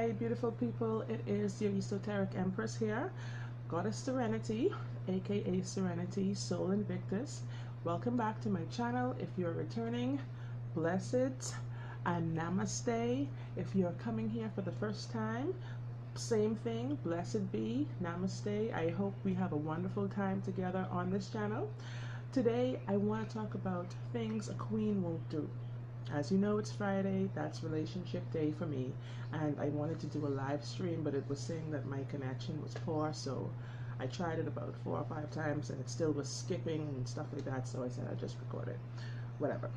Hi, beautiful people. It is your esoteric empress here, Goddess Serenity, aka Serenity Soul Invictus. Welcome back to my channel. If you're returning, blessed and namaste. If you're coming here for the first time, same thing, blessed be, namaste. I hope we have a wonderful time together on this channel. Today, I want to talk about things a queen won't do. As you know, it's Friday, that's relationship day for me, and I wanted to do a live stream, but it was saying that my connection was poor, so I tried it about 4 or 5 times and it still was skipping and stuff like that, so I said I'd just record it. Whatever.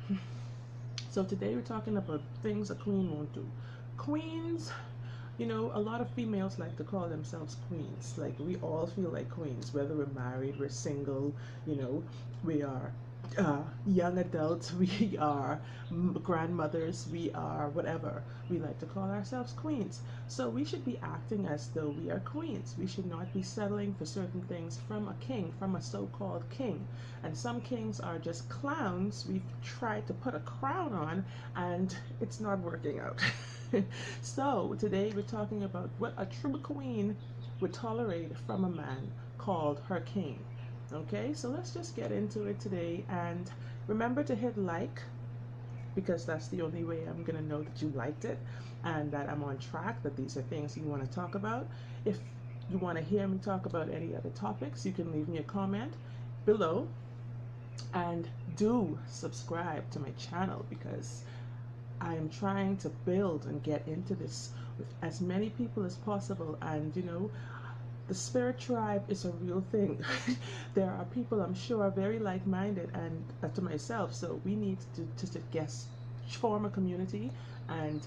So today we're talking about things a queen won't do. Queens, you know, a lot of females like to call themselves queens. Like, we all feel like queens, whether we're married, we're single, you know, we are young adults, we are grandmothers, we are whatever. We like to call ourselves queens. So we should be acting as though we are queens. We should not be settling for certain things from a king, from a so-called king. And some kings are just clowns. We've tried to put a crown on and it's not working out. So today we're talking about what a true queen would tolerate from a man called her king. Okay, so let's just get into it today, and remember to hit like, because that's the only way I'm gonna know that you liked it and that I'm on track, that these are things you want to talk about. If you want to hear me talk about any other topics, you can leave me a comment below, and do subscribe to my channel because I am trying to build and get into this with as many people as possible. And you know, the spirit tribe is a real thing. There are people, I'm sure, very like-minded and to myself, so we need to guess, form a community and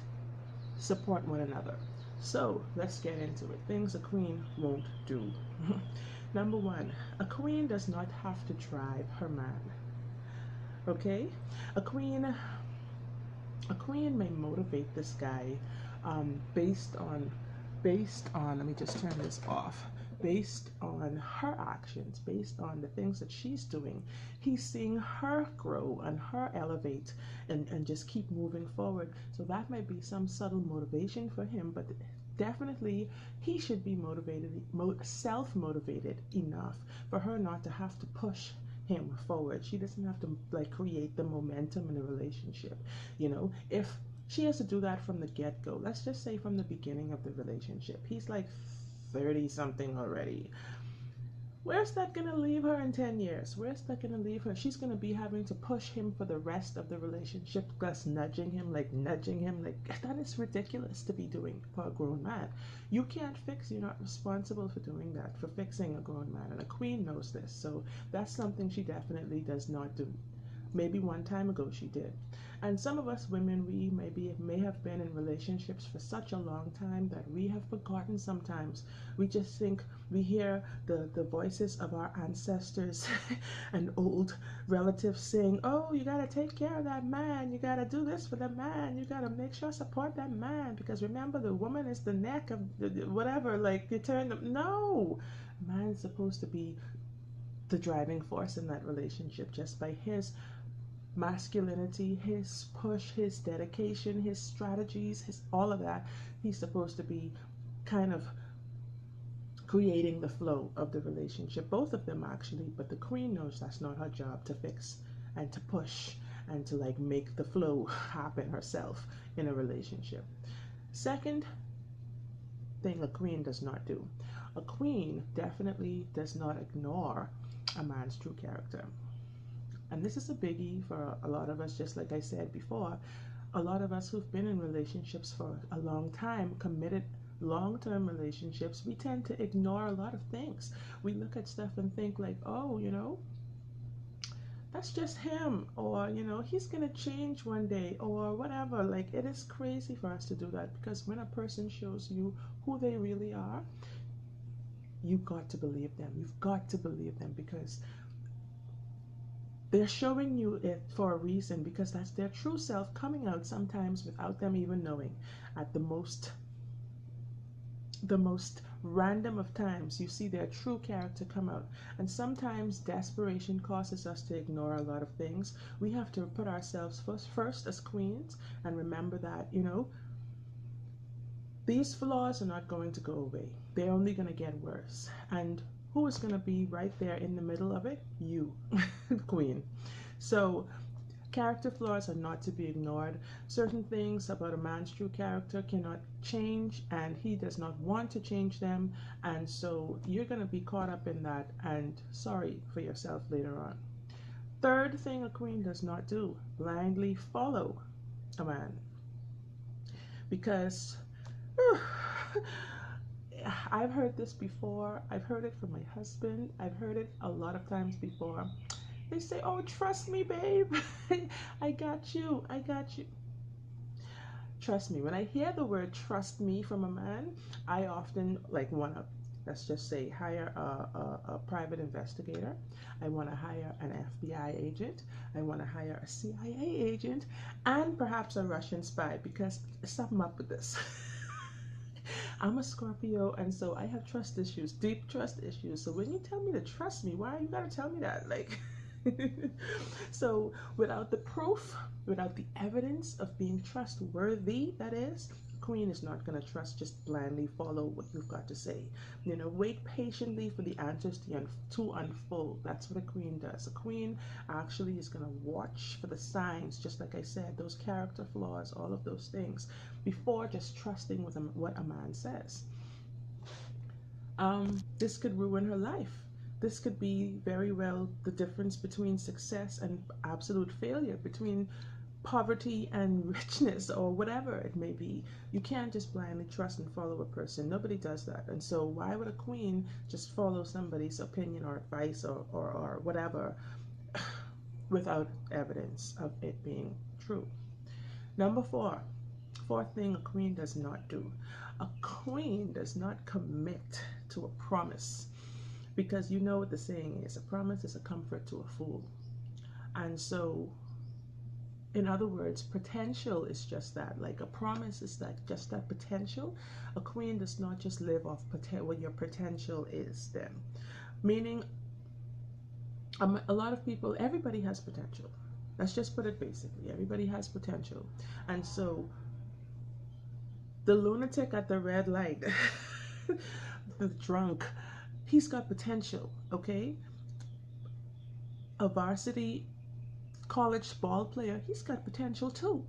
support one another. So let's get into it. Things a queen won't do. Number one, a queen does not have to drive her man. Okay, a queen may motivate this guy based on, let me just turn this off, based on her actions, based on the things that she's doing. He's seeing her grow and her elevate and just keep moving forward. So that might be some subtle motivation for him, but definitely he should be motivated, self-motivated enough for her not to have to push him forward. She doesn't have to like create the momentum in a relationship. You know, if she has to do that from the get-go, let's just say from the beginning of the relationship, he's like 30 something already. Where's that gonna leave her in 10 years? Where's that gonna leave her? She's gonna be having to push him for the rest of the relationship, plus nudging him, like that is ridiculous to be doing for a grown man. You can't fix, you're not responsible for doing that, for fixing a grown man, and a queen knows this. So that's something she definitely does not do. Maybe one time ago she did. And some of us women, we may have been in relationships for such a long time that we have forgotten sometimes. We just think we hear the voices of our ancestors and old relatives saying, oh, you got to take care of that man. You got to do this for the man. You got to make sure support that man. Because remember, the woman is the neck of whatever, like you turn them. No, man's supposed to be the driving force in that relationship just by his masculinity, his push, his dedication, his strategies, his all of that. He's supposed to be kind of creating the flow of the relationship, both of them actually, but the queen knows that's not her job to fix and to push and to like make the flow happen herself in a relationship. Second thing a queen does not do. A queen definitely does not ignore a man's true character. And this is a biggie for a lot of us, just like I said before. A lot of us who've been in relationships for a long time, committed long-term relationships, we tend to ignore a lot of things. We look at stuff and think like, oh, you know, that's just him, or you know, he's gonna change one day, or whatever. Like, it is crazy for us to do that, because when a person shows you who they really are, you've got to believe them. You've got to believe them, because they're showing you it for a reason, because that's their true self coming out, sometimes without them even knowing. At the most random of times, you see their true character come out. And sometimes desperation causes us to ignore a lot of things. We have to put ourselves first as queens and remember that, you know, These flaws are not going to go away. They're only going to get worse. And who is going to be right there in the middle of it? You, Queen. So character flaws are not to be ignored. Certain things about a man's true character cannot change, and he does not want to change them. And so you're going to be caught up in that and sorry for yourself later on. Third thing a queen does not do: blindly follow a man. Because I've heard this before. I've heard it from my husband. I've heard it a lot of times before. They say, oh, trust me, babe. I got you. I got you. Trust me. When I hear the word trust me from a man, I often want to, let's just say, hire a private investigator. I want to hire an FBI agent. I want to hire a CIA agent and perhaps a Russian spy, because something up with this. I'm a Scorpio, and so I have trust issues, deep trust issues. So when you tell me to trust me, why you gotta tell me that? Like, so without the proof, without the evidence of being trustworthy, that is, queen is not going to trust, just blindly follow what you've got to say. You know, wait patiently for the answers to unfold. That's what a queen does. A queen actually is going to watch for the signs, just like I said, those character flaws, all of those things, before just trusting what a man says. This could ruin her life. This could be very well the difference between success and absolute failure, between poverty and richness, or whatever it may be. You can't just blindly trust and follow a person. Nobody does that. And so why would a queen just follow somebody's opinion or advice or whatever without evidence of it being true? Number fourth thing a queen does not do. A queen does not commit to a promise. Because you know what the saying is, a promise is a comfort to a fool. And so, in other words, potential is just that. Like a promise is that, just that potential. A queen does not just live off what your potential is then. Meaning, a lot of people, everybody has potential. Let's just put it basically. Everybody has potential. And so, the lunatic at the red light, the drunk, he's got potential, okay? A varsity college ball player, he's got potential too.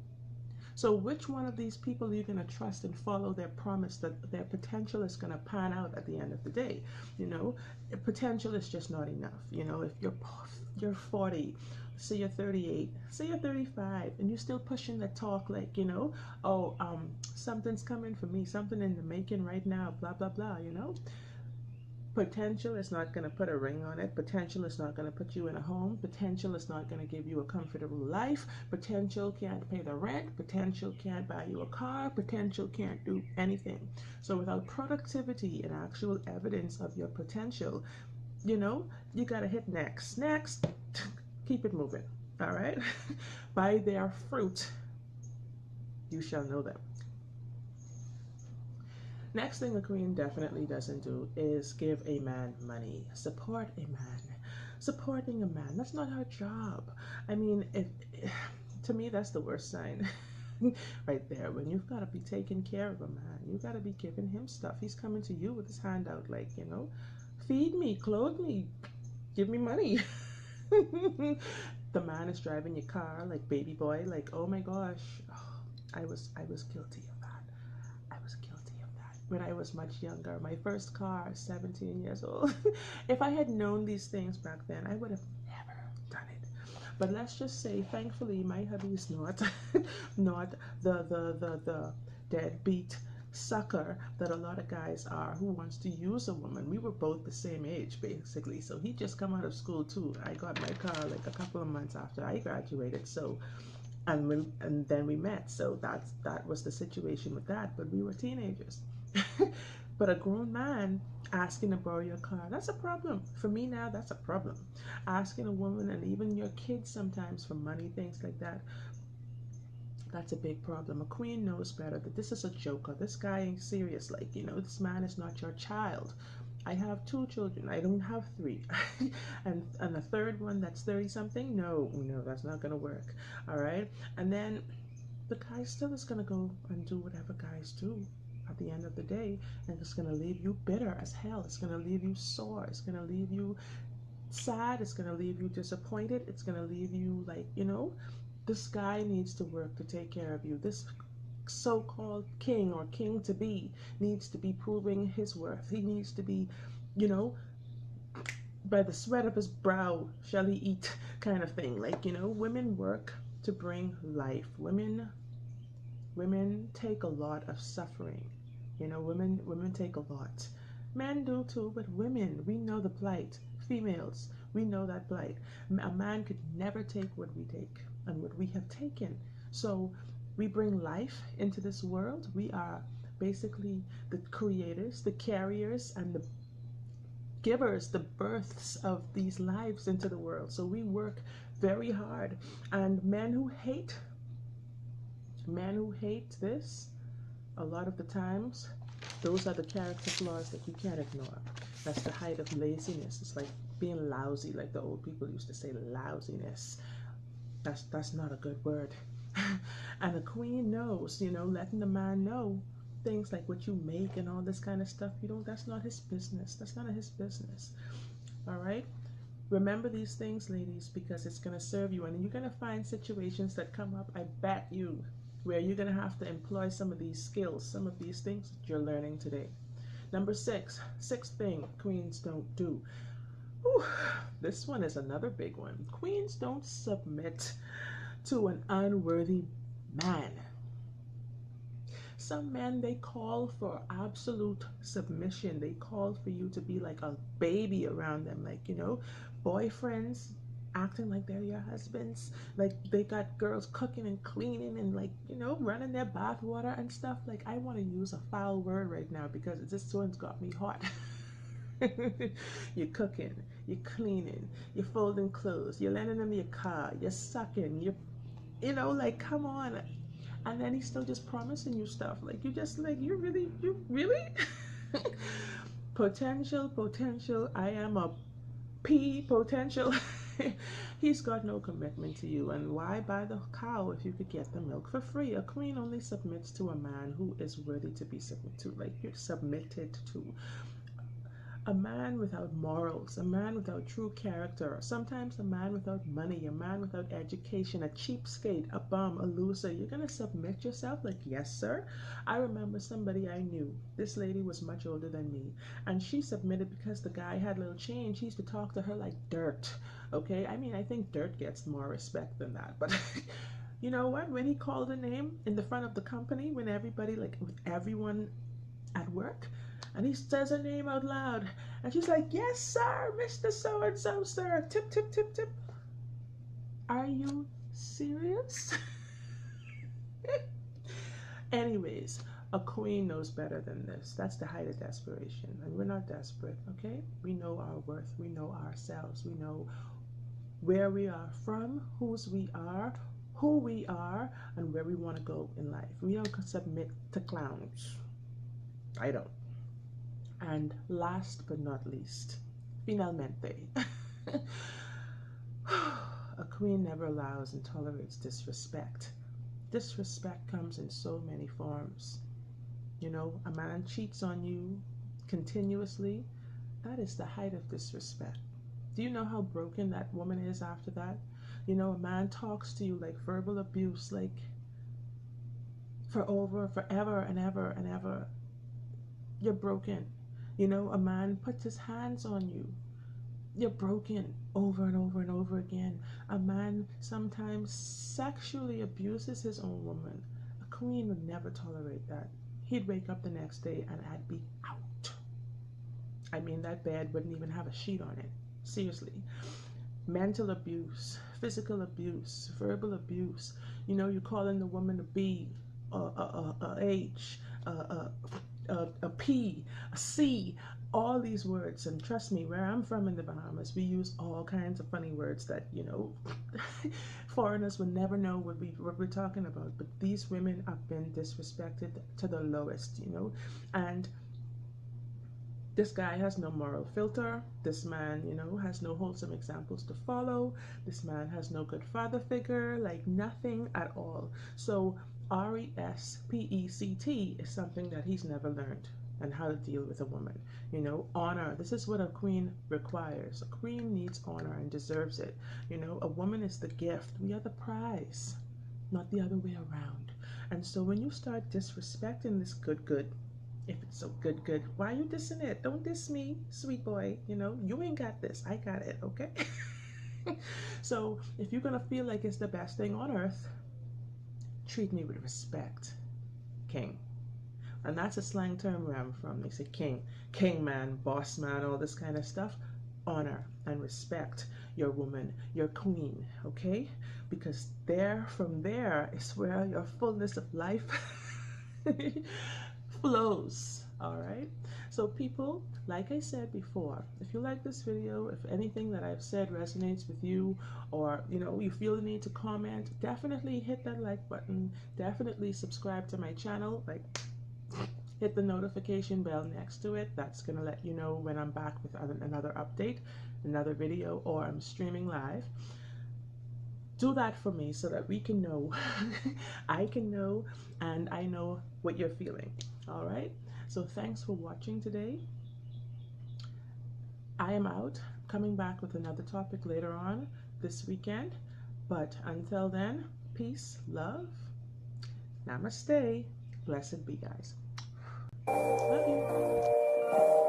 So which one of these people are you going to trust and follow their promise that their potential is going to pan out at the end of the day? You know, potential is just not enough. You know, if you're 40, say you're 38, say you're 35, and you're still pushing the talk like, you know, oh, something's coming for me, something in the making right now, blah, blah, blah, you know? Potential is not going to put a ring on it. Potential is not going to put you in a home. Potential is not going to give you a comfortable life. Potential can't pay the rent. Potential can't buy you a car. Potential can't do anything. So without productivity and actual evidence of your potential, you know, you got to hit next. Next. Keep it moving. All right? By their fruit, you shall know them. Next thing a queen definitely doesn't do is give a man money. Support a man. Supporting a man, that's not her job. I mean, to me, that's the worst sign right there. When you've got to be taking care of a man, you've got to be giving him stuff. He's coming to you with his hand out like, you know, feed me, clothe me, give me money. The man is driving your car like baby boy, like, oh my gosh, oh, I was guilty of that. I was guilty when I was much younger. My first car, 17 years old. If I had known these things back then, I would have never done it. But let's just say, thankfully, my hubby is not the deadbeat sucker that a lot of guys are who wants to use a woman. We were both the same age, basically. So he just come out of school too. I got my car like a couple of months after I graduated. So and then we met. So that was the situation with that. But we were teenagers. But a grown man asking to borrow your car, that's a problem. For me now, that's a problem. Asking a woman and even your kids sometimes for money, things like that, that's a big problem. A queen knows better that this is a joker. This guy ain't serious. Like, you know, this man is not your child. I have 2 children. I don't have 3. and a third one that's 30 something. No, that's not going to work. All right. And then the guy still is going to go and do whatever guys do. at the end of the day, and it's going to leave you bitter as hell. It's going to leave you sore. It's going to leave you sad. It's going to leave you disappointed. It's going to leave you like, this guy needs to work to take care of you. This so-called king or king to be needs to be proving his worth. He needs to be, you know, by the sweat of his brow shall he eat, kind of thing. Like, women work to bring life. Women take a lot of suffering. Women take a lot. Men do too, but women, we know the plight. Females, we know that plight. A man could never take what we take and what we have taken. So we bring life into this world. We are basically the creators, the carriers, and the givers, the births of these lives into the world. So we work very hard. And men who hate this, a lot of the times, those are the character flaws that you can't ignore. That's the height of laziness. It's like being lousy, like the old people used to say, lousiness. That's not a good word. And a queen knows, letting the man know things like what you make and all this kind of stuff. That's not his business. That's none of his business. All right? Remember these things, ladies, because it's going to serve you. And you're going to find situations that come up, I bet you, where you're going to have to employ some of these skills, some of these things that you're learning today. Number sixth thing queens don't do. Whew, this one is another big one. Queens don't submit to an unworthy man. Some men, they call for absolute submission. They call for you to be like a baby around them. Like, boyfriends acting like they're your husbands. Like they got girls cooking and cleaning and like, running their bath water and stuff. Like, I want to use a foul word right now because this one's got me hot. You're cooking, you're cleaning, you're folding clothes, you're lending them your car, you're sucking, like, come on. And then he's still just promising you stuff. Like, you really? Potential. I am a P potential. He's got no commitment to you. And why buy the cow if you could get the milk for free? A queen only submits to a man who is worthy to be submitted to. Like, you're submitted to. A man without morals, a man without true character, sometimes a man without money, a man without education, a cheapskate, a bum, a loser. You're going to submit yourself? Like, yes, sir. I remember somebody I knew. This lady was much older than me, and she submitted because the guy had little change. He used to talk to her like dirt, okay? I mean, I think dirt gets more respect than that, but you know what? When he called her name in the front of the company, when everybody, like with everyone at work, and he says her name out loud. And she's like, yes, sir, Mr. So-and-so, sir. Tip, tip, tip, tip. Are you serious? Anyways, a queen knows better than this. That's the height of desperation. And we're not desperate, okay? We know our worth. We know ourselves. We know where we are from, whose we are, who we are, and where we want to go in life. We don't submit to clowns. I don't. And last but not least, finalmente, a queen never allows and tolerates disrespect. Disrespect comes in so many forms. A man cheats on you continuously. That is the height of disrespect. Do you know how broken that woman is after that? A man talks to you like verbal abuse, like forever and ever and ever. You're broken. A man puts his hands on you. You're broken over and over and over again. A man sometimes sexually abuses his own woman. A queen would never tolerate that. He'd wake up the next day and I'd be out. I mean, that bed wouldn't even have a sheet on it. Seriously. Mental abuse, physical abuse, verbal abuse. You're calling the woman a B, a H, a P, a C, all these words. And trust me, where I'm from in the Bahamas, we use all kinds of funny words that, foreigners would never know what we're talking about. But these women have been disrespected to the lowest, and this guy has no moral filter. This man, has no wholesome examples to follow. This man has no good father figure, like nothing at all. So respect is something that he's never learned, and how to deal with a woman. You know, honor. This is what a queen requires. A queen needs honor and deserves it. You know, a woman is the gift. We are the prize, not the other way around. And so when you start disrespecting this good, if it's so good, why are you dissing it? Don't diss me, sweet boy. You know, you ain't got this. I got it, okay? So if you're gonna feel like it's the best thing on earth, treat me with respect, king. And that's a slang term where I'm from. They say king man, boss man, all this kind of stuff. Honor and respect your woman, your queen, okay? Because from there is where your fullness of life flows, all right? So people, like I said before, if you like this video, if anything that I've said resonates with you, or you know, you feel the need to comment, definitely hit that like button, definitely subscribe to my channel, like hit the notification bell next to it. That's gonna let you know when I'm back with another update, another video, or I'm streaming live. Do that for me so that we can know, I can know, and I know what you're feeling. All right, so thanks for watching today. I am out, coming back with another topic later on this weekend, but until then, peace, love, namaste, blessed be, guys. Love you.